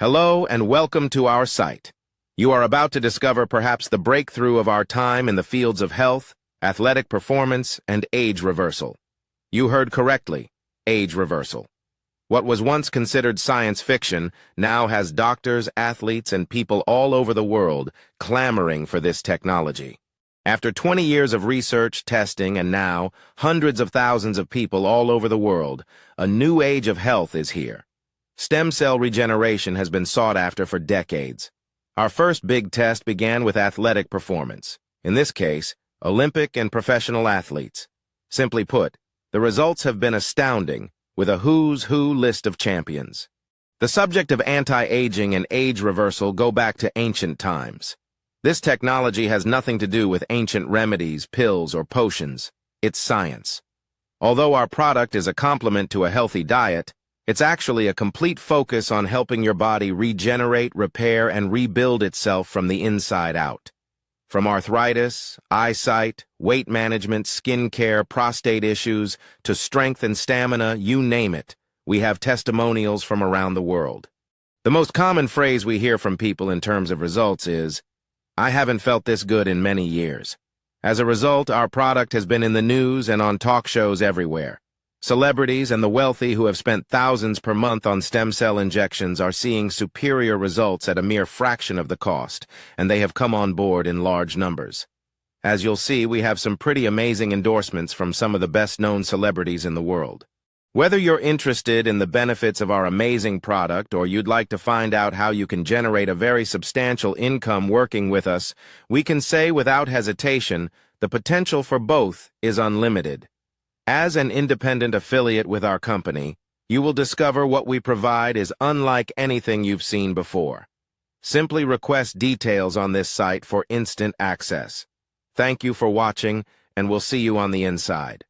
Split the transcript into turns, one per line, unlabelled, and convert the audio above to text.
Hello and welcome to our site. You are about to discover perhaps the breakthrough of our time in the fields of health, athletic performance, and age reversal. You heard correctly, age reversal. What was once considered science fiction now has doctors, athletes, and people all over the world clamoring for this technology. After 20 years of research, testing, and now hundreds of thousands of people all over the world, a new age of health is here. Stem cell regeneration has been sought after for decades. Our first big test began with athletic performance. In this case, Olympic and professional athletes. Simply put, the results have been astounding, with a who's who list of champions. The subject of anti-aging and age reversal go back to ancient times. This technology has nothing to do with ancient remedies, pills, or potions. It's science. Although our product is a complement to a healthy diet, it's actually a complete focus on helping your body regenerate, repair, and rebuild itself from the inside out. From arthritis, eyesight, weight management, skin care, prostate issues, to strength and stamina, you name it, we have testimonials from around the world. The most common phrase we hear from people in terms of results is, "I haven't felt this good in many years." As a result, our product has been in the news and on talk shows everywhere. Celebrities and the wealthy who have spent thousands per month on stem cell injections are seeing superior results at a mere fraction of the cost, and they have come on board in large numbers. As you'll see, we have some pretty amazing endorsements from some of the best-known celebrities in the world. Whether you're interested in the benefits of our amazing product or you'd like to find out how you can generate a very substantial income working with us, we can say without hesitation, the potential for both is unlimited. As an independent affiliate with our company, you will discover what we provide is unlike anything you've seen before. Simply request details on this site for instant access. Thank you for watching, and we'll see you on the inside.